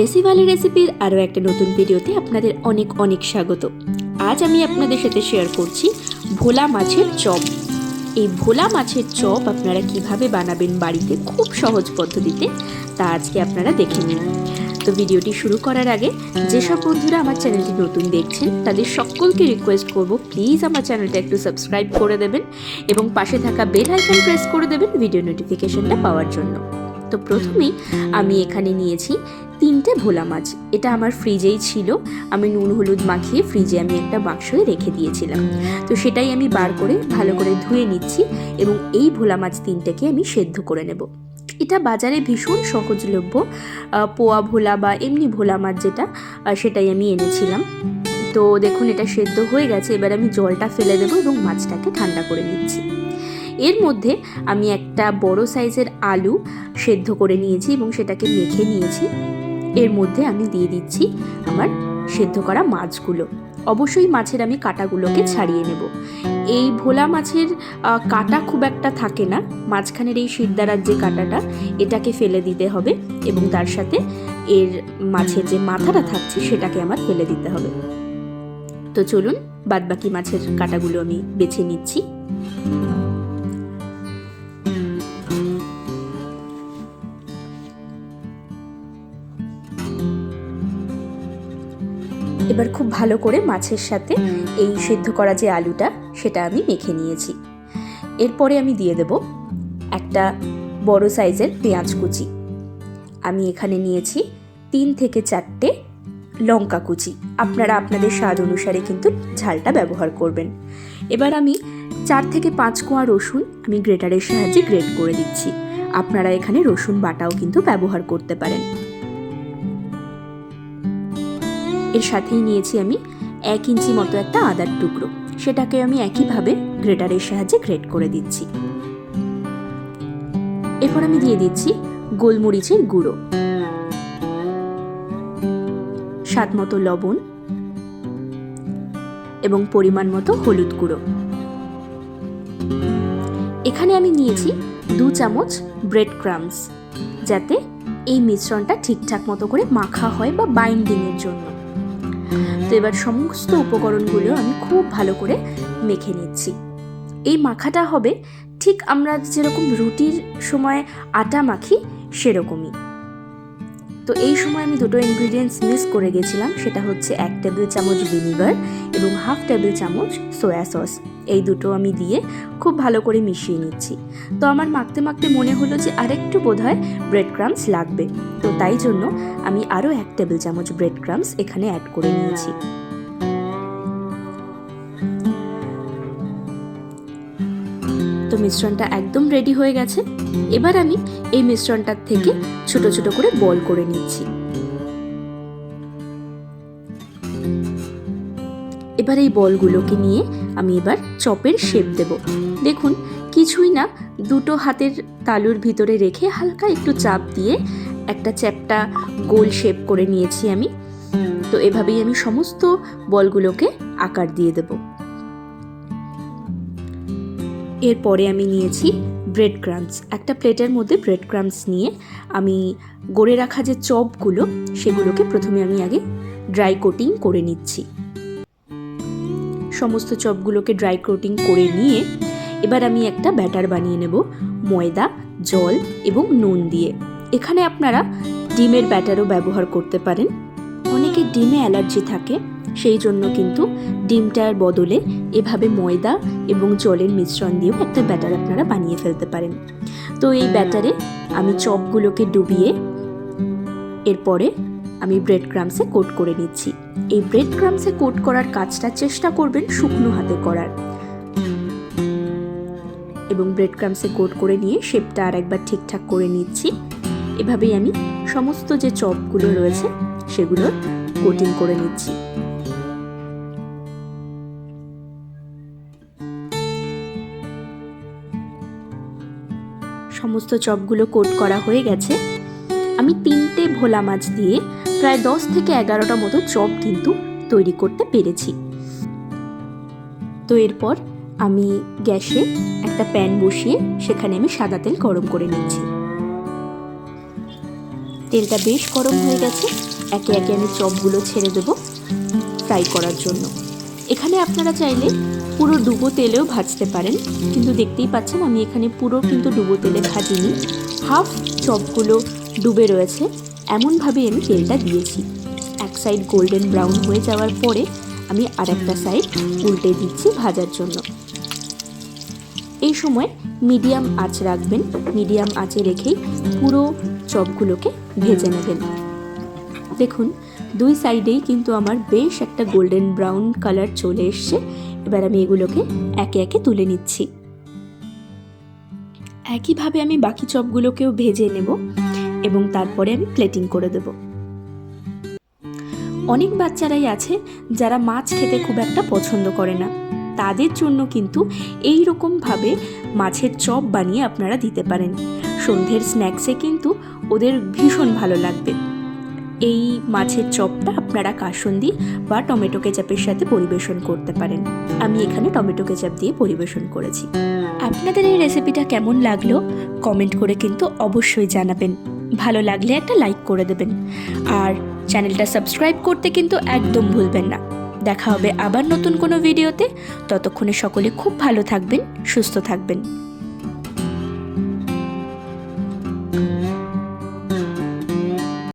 দেশি বালি রেসিপির আরও একটা নতুন ভিডিওতে আপনাদের অনেক অনেক স্বাগত। আজ আমি আপনাদের সাথে শেয়ার করছি ভোলা মাছের চপ। এই ভোলা মাছের চপ আপনারা কিভাবে বানাবেন বাড়িতে খুব সহজ পদ্ধতিতে, তা আজকে আপনারা দেখে নিন। তো ভিডিওটি শুরু করার আগে যেসব বন্ধুরা আমার চ্যানেলটি নতুন দেখছেন তাদের সকলকে রিকোয়েস্ট করব, প্লিজ আমার চ্যানেলটা একটু সাবস্ক্রাইব করে দেবেন এবং পাশে থাকা বেল আইকন প্রেস করে দেবেন ভিডিও নোটিফিকেশনটা পাওয়ার জন্য। তো প্রথমেই আমি এখানে নিয়েছি 3টে ভোলা মাছ। এটা আমার ফ্রিজেই ছিল, আমি নুন হলুদ মাখিয়ে ফ্রিজে আমি একটা বাক্সে রেখে দিয়েছিলাম। তো সেটাই আমি বার করে ভালো করে ধুয়ে নিচ্ছি এবং এই ভোলা মাছ 3টেকে আমি সেদ্ধ করে নেব। এটা বাজারে ভীষণ সহজলভ্য পোয়া ভোলা বা এমনি ভোলা মাছ যেটা, সেটাই আমি এনেছিলাম। তো দেখুন এটা সেদ্ধ হয়ে গেছে, এবার আমি জলটা ফেলে দেবো এবং মাছটাকে ঠান্ডা করে নিচ্ছি। এর মধ্যে আমি একটা বড় সাইজের আলু সেদ্ধ করে নিয়েছি এবং সেটাকে মেখে নিয়েছি। এর মধ্যে আমি দিয়ে দিচ্ছি আমার সেদ্ধ করা মাছগুলো। অবশ্যই মাছের আমি কাঁটাগুলোকে ছাড়িয়ে নেব। এই ভোলা মাছের কাঁটা খুব একটা থাকে না, মাঝখানের এই শিরদাঁড়ার যে কাঁটাটা এটাকে ফেলে দিতে হবে এবং তার সাথে এর মাছের যে মাথাটা থাকছে সেটাকে আমার ফেলে দিতে হবে। তো চলুন বাদবাকি মাছের কাঁটাগুলো আমি বেছে নিচ্ছি। এবার খুব ভালো করে মাছের সাথে এই সেদ্ধ করা যে আলুটা সেটা আমি মেখে নিয়েছি। এরপরে আমি দিয়ে দেব একটা বড় সাইজের পেঁয়াজ কুচি। আমি এখানে নিয়েছি 3 থেকে 4টে লঙ্কা কুচি। আপনারা আপনাদের স্বাদ অনুসারে কিন্তু ঝালটা ব্যবহার করবেন। এবার আমি 4 থেকে 5 কোয়া রসুন আমি গ্রেটারের সাহায্যে গ্রেট করে দিচ্ছি। আপনারা এখানে রসুন বাটাও কিন্তু ব্যবহার করতে পারেন। এর সাথেই নিয়েছি আমি 1 ইঞ্চি মতো একটা আদার টুকরো, সেটাকে আমি একইভাবে গ্রেটারের সাহায্যে গ্রেট করে দিচ্ছি। এরপর আমি দিয়ে দিচ্ছি গোলমরিচের গুঁড়ো, স্বাদ মতো লবণ এবং পরিমাণ মতো হলুদ গুঁড়ো। এখানে আমি নিয়েছি 2 চামচ ব্রেড ক্রাম্বস, যাতে এই মিশ্রণটা ঠিকঠাক মতো করে মাখা হয় বা বাইন্ডিংয়ের জন্য। তো এবার সমস্ত উপকরণগুলো আমি খুব ভালো করে মেখে নিচ্ছি। এই মাখাটা হবে ঠিক আমরা যেরকম রুটির সময় আটা মাখি সেরকমই। তো এই সময় আমি 2টো ইনগ্রিডিয়েন্টস মিস করে গেছিলাম, সেটা হচ্ছে 1 টেবিল চামচ ভিনিগার এবং 1/2 টেবিল চামচ সোয়া সস। এই দুটো আমি দিয়ে খুব ভালো করে মিশিয়ে নিচ্ছি। তো আমার মাখতে মাখতে মনে হলো যে আরেকটু বোধহয় ব্রেড ক্রাম্বস লাগবে, তো তাই জন্য আমি আরও 1 টেবিল চামচ ব্রেড ক্রাম্বস এখানে অ্যাড করে নিয়েছি। তো মিশ্রণটা একদম রেডি হয়ে গেছে। এবার আমি এই মিশ্রণটার থেকে ছোট ছোট করে বল করে নিচ্ছি। এবার এই বলগুলোকে নিয়ে আমি এবার চপের শেপ দেব। দেখুন কিছুই না, 2টো হাতের তালুর ভিতরে রেখে হালকা একটু চাপ দিয়ে একটা চ্যাপ্টা গোল শেপ করে নিয়েছি আমি। তো এভাবেই আমি সমস্ত বলগুলোকে আকার দিয়ে দেব। এরপরে আমি নিয়েছি ব্রেড ক্রাম্বস। একটা প্লেটের মধ্যে ব্রেড ক্রাম্বস নিয়ে আমি গড়ে রাখা যে চপগুলো সেগুলোকে প্রথমে আমি আগে ড্রাই কোটিং করে নিচ্ছি। সমস্ত চপগুলোকে ড্রাই কোটিং করে নিয়ে এবার আমি একটা ব্যাটার বানিয়ে নেব ময়দা, জল এবং নুন দিয়ে। এখানে আপনারা ডিমের ব্যাটারও ব্যবহার করতে পারেন। অনেকের ডিমে অ্যালার্জি থাকে, সেই জন্য কিন্তু ডিমটার বদলে এভাবে ময়দা এবং জলের মিশ্রণ দিয়েও একটা ব্যাটার আপনারা বানিয়ে ফেলতে পারেন। তো এই ব্যাটারে আমি চপগুলোকে ডুবিয়ে এরপরে আমি ব্রেড ক্রাম্বসে কোট করে নিচ্ছি। এই ব্রেড ক্রাম্বসে কোট করার কাজটা চেষ্টা করবেন শুকনো হাতে করার, এবং ব্রেড ক্রাম্বসে কোট করে নিয়ে শেপটা আর একবার ঠিকঠাক করে নিচ্ছি। এভাবেই আমি সমস্ত যে চপগুলো রয়েছে সেগুলোর কোটিং করে নিচ্ছি। সমস্ত চপগুলো কোট করা হয়ে গেছে। আমি 3টে ভোলা মাছ দিয়ে প্রায় 10 থেকে 11টা মতো চপ কিন্তু তৈরি করতে পেরেছি। তো এরপর আমি গ্যাসে একটা প্যান বসিয়ে সেখানে আমি সাদা তেল গরম করে নিচ্ছি। তেলটা বেশ গরম হয়ে গেছে। একে একে আমি চপগুলো ছেড়ে দেবো ফ্রাই করার জন্য। এখানে আপনারা চাইলে পুরো ডুবো তেলেও ভাজতে পারেন, কিন্তু দেখতেই পাচ্ছেন আমি এখানে পুরো কিন্তু ডুবো তেলে ভাজিনি, হাফ চপগুলো ডুবে রয়েছে এমনভাবে আমি তেলটা দিয়েছি। এক সাইড গোল্ডেন ব্রাউন হয়ে যাওয়ার পরে আমি আরেকটা সাইড উল্টে দিচ্ছি ভাজার জন্য। এই সময় মিডিয়াম আঁচ রাখবেন, মিডিয়াম আঁচে রেখেই পুরো চপগুলোকে ভেজে নেবেন। দেখুন দুই সাইডেই কিন্তু আমার বেশ একটা গোল্ডেন ব্রাউন কালার চলে এসছে। এবার আমি এগুলোকে একে একে তুলে নিচ্ছি। একইভাবে আমি বাকি চপগুলোকেও ভেজে নেব এবং তারপরে আমি প্লেটিং করে দেব। অনেক বাচ্চারাই আছে যারা মাছ খেতে খুব একটা পছন্দ করে না, তাদের জন্য কিন্তু এই রকমভাবে মাছের চপ বানিয়ে আপনারা দিতে পারেন। সন্ধ্যের স্ন্যাক্সে কিন্তু ওদের ভীষণ ভালো লাগবে। এই মাছের চপটা আপনারা কাসুন্দি বা টমেটো কেচাপের সাথে পরিবেশন করতে পারেন। আমি এখানে টমেটো কেচাপ দিয়ে পরিবেশন করেছি। আপনাদের এই রেসিপিটা কেমন লাগলো কমেন্ট করে কিন্তু অবশ্যই জানাবেন। ভালো লাগলে একটা লাইক করে দেবেন, আর চ্যানেলটা সাবস্ক্রাইব করতে কিন্তু একদম ভুলবেন না। দেখা হবে আবার নতুন কোনো ভিডিওতে। ততক্ষণে সকলে খুব ভালো থাকবেন, সুস্থ থাকবেন।